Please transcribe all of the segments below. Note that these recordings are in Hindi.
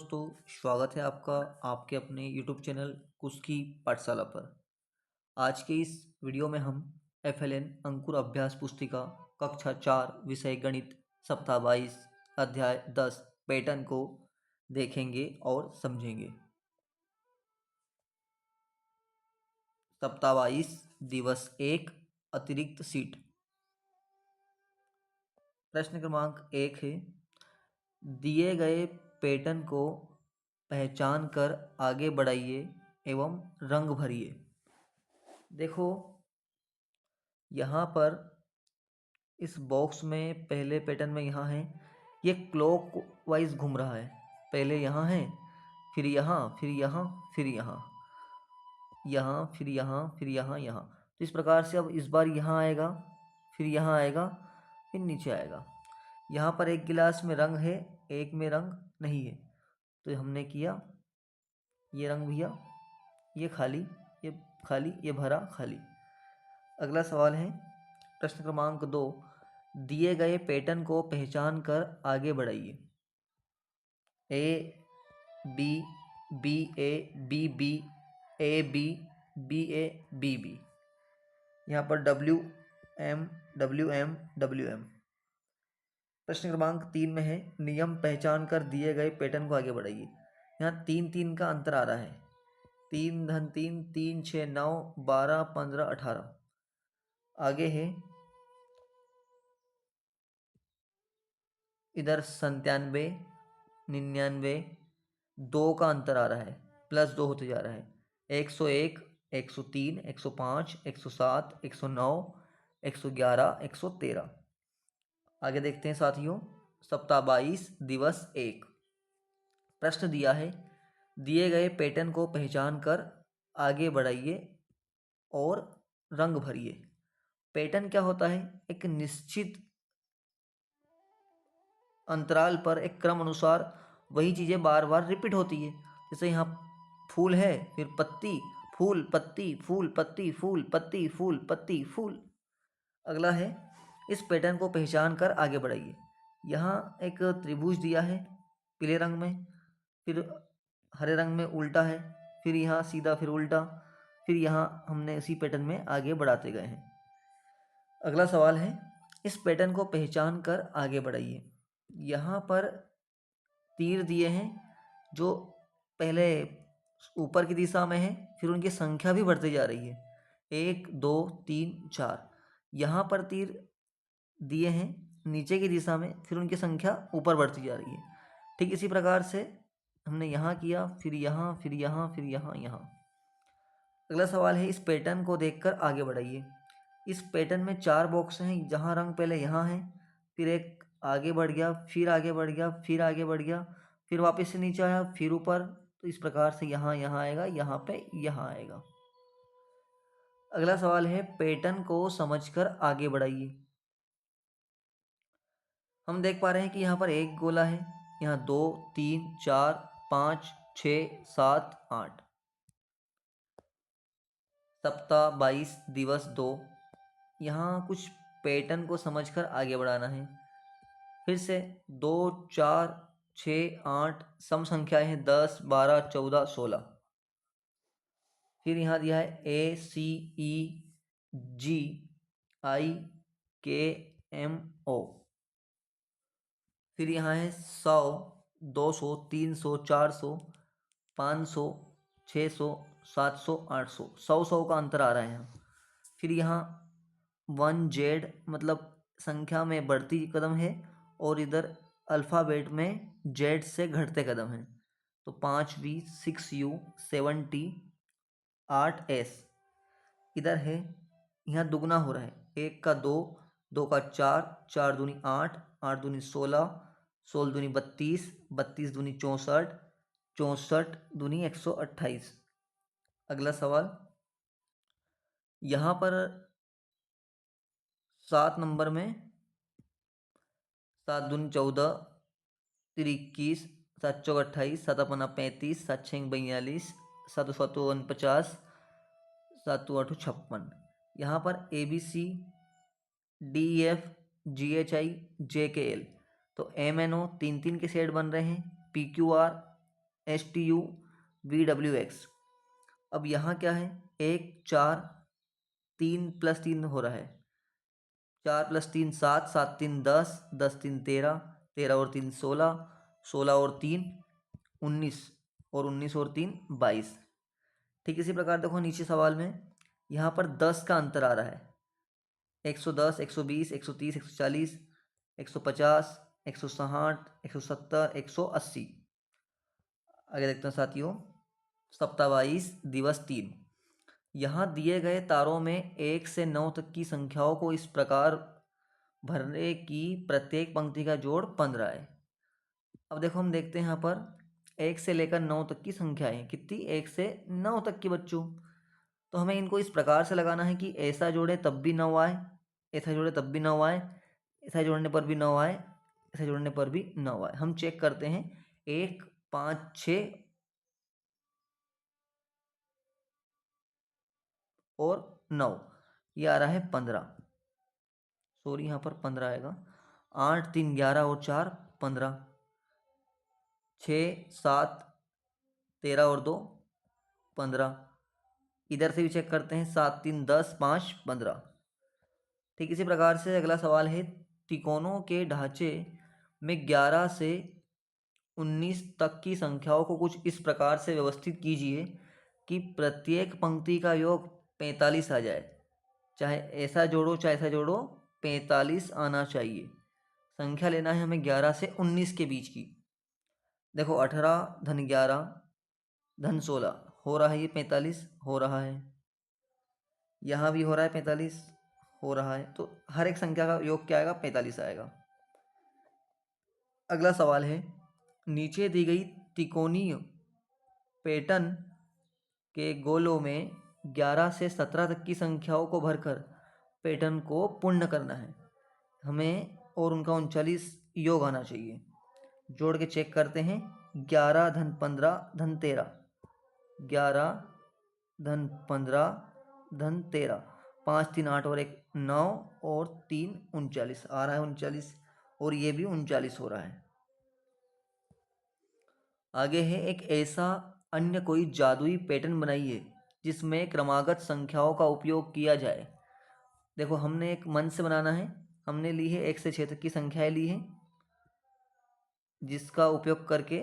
दोस्तों, स्वागत है आपका आपके अपने YouTube चैनल कुश की पाठशाला पर। आज के इस वीडियो में हम FLN अंकुर अभ्यास पुस्तिका कक्षा 4 विषय गणित सप्ताह 22 अध्याय 10 पैटर्न को देखेंगे और समझेंगे। सप्ताह 22 दिवस 1 अतिरिक्त सीट। प्रश्न क्रमांक 1 है, दिए गए पैटर्न को पहचान कर आगे बढ़ाइए एवं रंग भरिए। देखो यहाँ पर इस बॉक्स में पहले पैटर्न में यहाँ है, ये क्लॉक वाइज घूम रहा है। पहले यहाँ है, फिर यहाँ, फिर यहाँ, फिर यहाँ, यहाँ, फिर यहाँ, फिर यहाँ, यहाँ। तो इस प्रकार से अब इस बार यहाँ आएगा, फिर यहाँ आएगा, फिर नीचे आएगा। यहाँ पर एक गिलास में रंग है, एक में रंग नहीं है, तो हमने किया ये रंग भैया, ये खाली, ये खाली, ये भरा, खाली। अगला सवाल है प्रश्न क्रमांक 2, दिए गए पैटर्न को पहचान कर आगे बढ़ाइए। A B, B A, B B, A B, B A, B B. यहाँ पर W M, W M, W M. प्रश्न क्रमांक 3 में है, नियम पहचान कर दिए गए पैटर्न को आगे बढ़ाइए। यहाँ 3 का अंतर आ रहा है। 3 धन 3, 3 6 9 12 15 18। आगे है इधर 97 99, 2 का अंतर आ रहा है, +2 होते जा रहा है। 101 103 105 107 109 111 113। आगे देखते हैं साथियों, सप्ताह 22 दिवस 1। प्रश्न दिया है, दिए गए पैटर्न को पहचान कर आगे बढ़ाइए और रंग भरिए। पैटर्न क्या होता है? एक निश्चित अंतराल पर एक क्रम अनुसार वही चीज़ें बार बार रिपीट होती है। जैसे यहाँ फूल है, फिर पत्ती, फूल, पत्ती, फूल, पत्ती, फूल, पत्ती, फूल, पत्ती, फूल। अगला है, इस पैटर्न को पहचान कर आगे बढ़ाइए। यहाँ एक त्रिभुज दिया है पीले रंग में, फिर हरे रंग में उल्टा है, फिर यहाँ सीधा, फिर उल्टा, फिर यहाँ हमने इसी पैटर्न में आगे बढ़ाते गए हैं। अगला सवाल है, इस पैटर्न को पहचान कर आगे बढ़ाइए। यहाँ पर तीर दिए हैं जो पहले ऊपर की दिशा में है, फिर उनकी संख्या भी बढ़ती जा रही है, 1 2 3 4। यहाँ पर तीर दिए हैं नीचे की दिशा में, फिर उनकी संख्या ऊपर बढ़ती जा रही है। ठीक इसी प्रकार से हमने यहाँ किया, फिर यहाँ, फिर यहाँ, फिर यहाँ, यहाँ। अगला सवाल है, इस पैटर्न को देखकर आगे बढ़ाइए। इस पैटर्न में 4 बॉक्स हैं, जहाँ रंग पहले यहाँ है, फिर एक आगे बढ़ गया, फिर आगे बढ़ गया, फिर आगे बढ़ गया, फिर वापस से नीचे आया, फिर ऊपर। तो इस प्रकार से यहाँ यहाँ आएगा, यहाँ पे यहाँ आएगा। अगला सवाल है, पैटर्न को समझकर आगे बढ़ाइए। हम देख पा रहे हैं कि यहाँ पर एक गोला है, यहाँ 2 3 4 5 6 7 8। सप्ताह 22 दिवस 2। यहाँ कुछ पैटर्न को समझकर आगे बढ़ाना है। फिर से 2 4 6 8 सम संख्याएं हैं, 10 12 14 16। फिर यहाँ दिया है ए सी ई जी आई के एम ओ। फिर यहाँ है 100 200 300 400 500 600 700 800। 100 का अंतर आ रहा है यहाँ। फिर यहाँ 1Z मतलब संख्या में बढ़ती कदम है, और इधर अल्फ़ाबेट में Z से घटते कदम हैं। तो 5V 6U 7T 8S। इधर है, यहाँ दुगना हो रहा है, 1 का 2, 2 का 4, 4 दूनी 8, 8 दूनी 16, 16 दूनी 32, 32 दूनी 64, 64 दूनी 128। अगला सवाल, यहाँ पर 7 नंबर में 7 दूनी 14, 3 21, 7 चौक 28, 7 अपना 35, 7 6 42, 7 7 49, 7 8 56। यहाँ पर ABC DEF GHI JKL, तो MNO 3 के सेट बन रहे हैं, PQR STUVWX। अब यहाँ क्या है, 1 4 3 + 3 हो रहा है, 4 + 3 7, 7 3 10, 10 3 13, 13 और 3 16, 16 और 3 19 और 19 और 3 22। ठीक इसी प्रकार देखो नीचे सवाल में यहाँ पर 10 का अंतर आ रहा है, 110, 120, 130, 140, 150, 160, 170, 180। आगे देखते हैं साथियों, सप्ताह 22 दिवस 3। यहाँ दिए गए तारों में 1 से 9 तक की संख्याओं को इस प्रकार भरने की प्रत्येक पंक्ति का जोड़ 15 है। अब देखो हम देखते हैं यहाँ पर 1 से लेकर 9 तक की संख्याएं कितनी, 1 से 9 तक की बच्चों। तो हमें इनको इस प्रकार से लगाना है कि ऐसा जोड़े तब भी 9 आए, ऐसा जोड़े तब भी 9 आए, ऐसा जोड़ने पर भी 9 आए, ऐसा जोड़ने पर भी 9 आए। हम चेक करते हैं, 1 5 6 और 9, ये आ रहा है 15, सॉरी यहाँ पर 15 आएगा। 8 3 11 और 4 15, 6 7 13 और 2 15। इधर से भी चेक करते हैं, 7 3 10 5 15। ठीक इसी प्रकार से अगला सवाल है, त्रिकोणों के ढांचे में 11 से 19 तक की संख्याओं को कुछ इस प्रकार से व्यवस्थित कीजिए कि प्रत्येक पंक्ति का योग 45 आ जाए। चाहे ऐसा जोड़ो चाहे ऐसा जोड़ो, 45 आना चाहिए। संख्या लेना है हमें 11 से 19 के बीच की। देखो 18 धन 11 धन 16 हो रहा है, ये 45 हो रहा है, यहाँ भी हो रहा है 45 हो रहा है। तो हर एक संख्या का योग क्या आएगा, 45 आएगा। अगला सवाल है, नीचे दी गई त्रिकोणीय पैटर्न के गोलों में 11 से 17 तक की संख्याओं को भरकर पैटर्न को पूर्ण करना है हमें, और उनका 39 योग आना चाहिए। जोड़ के चेक करते हैं, 11 धन 15 धन 13, 11 धन 15 धन 13, 5 3 8 और 1 9 और 3 39 आ रहा है 39, और ये भी 39 हो रहा है। आगे है, एक ऐसा अन्य कोई जादुई पैटर्न बनाइए जिसमें क्रमागत संख्याओं का उपयोग किया जाए। देखो हमने एक मन से बनाना है, हमने ली है 1 से 6 तक की संख्याएं ली हैं, जिसका उपयोग करके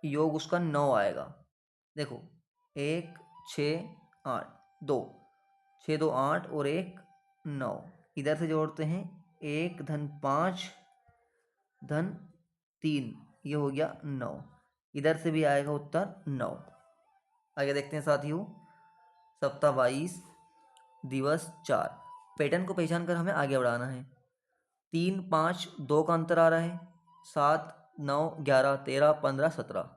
योग उसका 9 आएगा। देखो 1 6 8 2, 6 2 8 और 1 9। इधर से जोड़ते हैं, 1 धन 5 धन 3, ये हो गया 9। इधर से भी आएगा उत्तर 9। आगे देखते हैं साथियों, सप्ताह 22 दिवस 4। पैटर्न को पहचान कर हमें आगे बढ़ाना है। 3 5 2 का अंतर आ रहा है, 7 9 11 13 15 17।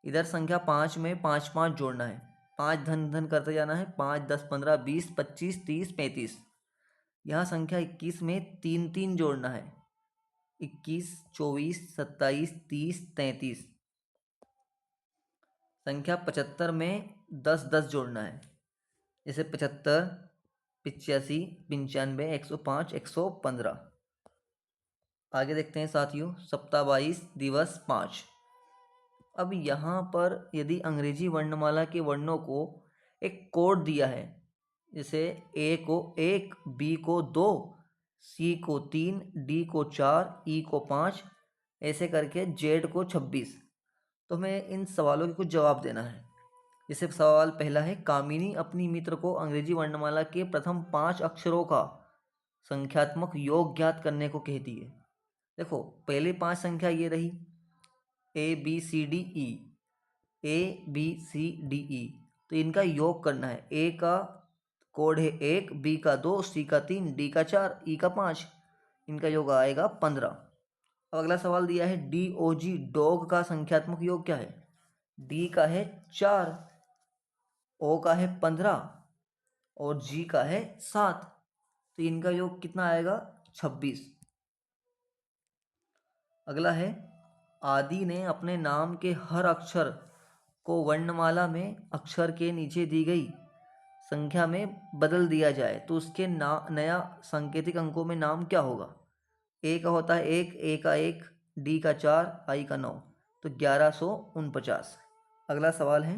इधर संख्या 5 में 5 5 जोड़ना है, 5 धन धन करते जाना है, 5 10 15 20 25 30 35। यहाँ संख्या 21 में 3 3 जोड़ना है, 21 24 27 30 33। संख्या 75 में 10 10 जोड़ना है, जैसे 75 85 95 105 115। आगे देखते हैं साथियों, सप्ताह 22 दिवस 5। अब यहाँ पर यदि अंग्रेजी वर्णमाला के वर्णों को एक कोड दिया है, जैसे ए को 1, बी को 2, सी को 3, डी को 4, ई को 5, ऐसे करके जेड को 26, तो हमें इन सवालों के कुछ जवाब देना है। जैसे सवाल पहला है, कामिनी अपनी मित्र को अंग्रेजी वर्णमाला के प्रथम 5 अक्षरों का संख्यात्मक योग ज्ञात करने को कहती है। देखो पहले 5 संख्या ये रही, A B C D E, A B C D E, तो इनका योग करना है। ए का कोड है 1, बी का 2, सी का 3, डी का 4, ई का 5, इनका योग आएगा 15। अब अगला सवाल दिया है, डी ओ जी डॉग का संख्यात्मक योग क्या है। डी का है 4, ओ का है 15 और जी का है 7, तो इनका योग कितना आएगा, 26। अगला है, आदि ने अपने नाम के हर अक्षर को वर्णमाला में अक्षर के नीचे दी गई संख्या में बदल दिया जाए तो उसके नया सांकेतिक अंकों में नाम क्या होगा। ए का होता है 1, ए का 1, डी का 4, आई का 9, तो 1149। अगला सवाल है,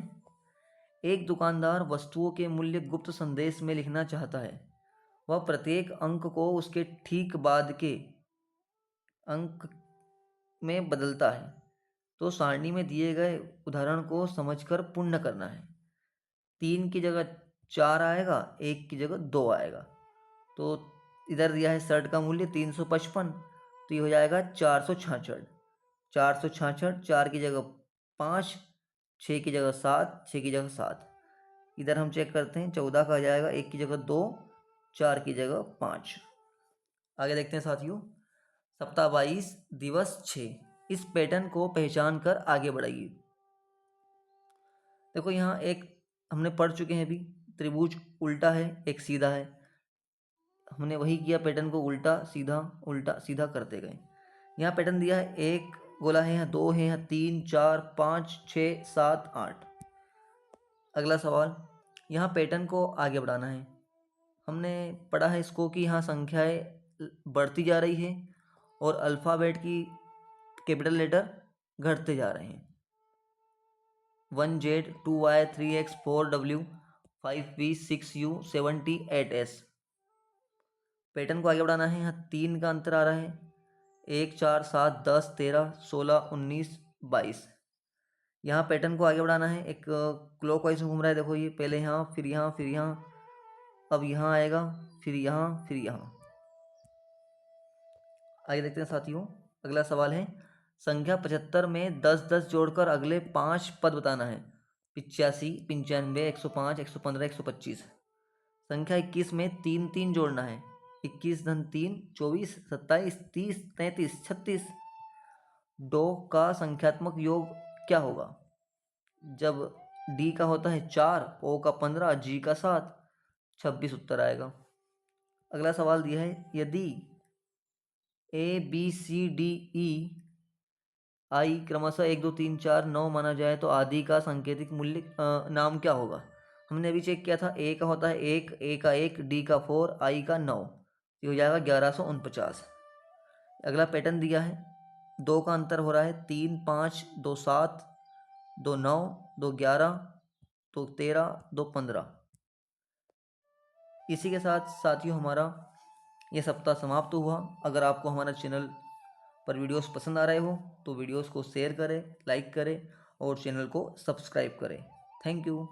एक दुकानदार वस्तुओं के मूल्य गुप्त संदेश में लिखना चाहता है। वह प्रत्येक अंक को उसके ठीक बाद के अंक में बदलता है। तो सारणी में दिए गए उदाहरण को समझकर पूर्ण करना है। 3 की जगह 4 आएगा, 1 की जगह 2 आएगा। तो इधर दिया है शर्ट का मूल्य 355, तो ये हो जाएगा 466। 466, 4 की जगह 5, 6 की जगह 7, 6 की जगह 7। इधर हम चेक करते हैं, 14 का आ जाएगा, 1 की जगह 2, 4 की जगह 5। आगे देखते हैं साथियों, सप्ताह 22 दिवस 6। इस पैटर्न को पहचान कर आगे बढ़ाइए। देखो यहाँ एक हमने पढ़ चुके हैं अभी, त्रिभुज उल्टा है, एक सीधा है। हमने वही किया, पैटर्न को उल्टा सीधा करते गए। यहाँ पैटर्न दिया है, एक गोला है, यहाँ 2 है, यहाँ 3, 4, 5, 6, 7, 8। अगला सवाल, यहाँ पैटर्न को आगे बढ़ाना है। हमने पढ़ा है इसको कि यहाँ संख्याएं बढ़ती जा रही है और अल्फ़ाबेट की कैपिटल लेटर घटते जा रहे हैं। 1Z, 2Y, 3X, 4W, 5V, 6U, 70, 8S। Pattern को आगे बढ़ाना है। यहाँ 3 का अंतर आ रहा है, 1, 4, 7, 10, 13, 16, 19, 22। यहाँ पैटर्न को आगे बढ़ाना है, एक क्लॉकवाइज घूम रहा है। देखो ये पहले यहाँ, फिर यहाँ, फिर यहाँ, अब यहाँ आएगा, फिर यहाँ, फिर यहाँ। आगे देखते हैं साथियों, अगला सवाल है, संख्या 75 में 10-10 जोड़कर अगले 5 पद बताना है। 85, 95, 105, 115, 125। संख्या 21 में 3-3 जोड़ना है। 21 धन 3, 24, 27, 30, 33, 36। डो का संख्यात्मक योग क्या होगा? जब डी का होता है 4, ओ का 15, जी का 7, 26 उत्तर आएगा। अगला सवाल दिया है, यदि ए बी सी डी ई आई क्रमशः 1, 2, 3, 4, 9 माना जाए तो आदि का सांकेतिक मूल्य नाम क्या होगा? हमने अभी चेक किया था, ए का होता है 1, ए का 1, डी का 4, आई का 9। ये हो जाएगा 1149। अगला पैटर्न दिया है, 2 का अंतर हो रहा है, 3, 5, 2, 7, 2, 9, 2, 11, 2, 13, 2, 15। इसी के साथ साथियों हमारा यह सप्ताह समाप्त हुआ। अगर आपको हमारा चैनल पर वीडियोस पसंद आ रहे हो तो वीडियोस को शेयर करें, लाइक करें और चैनल को सब्सक्राइब करें। Thank you.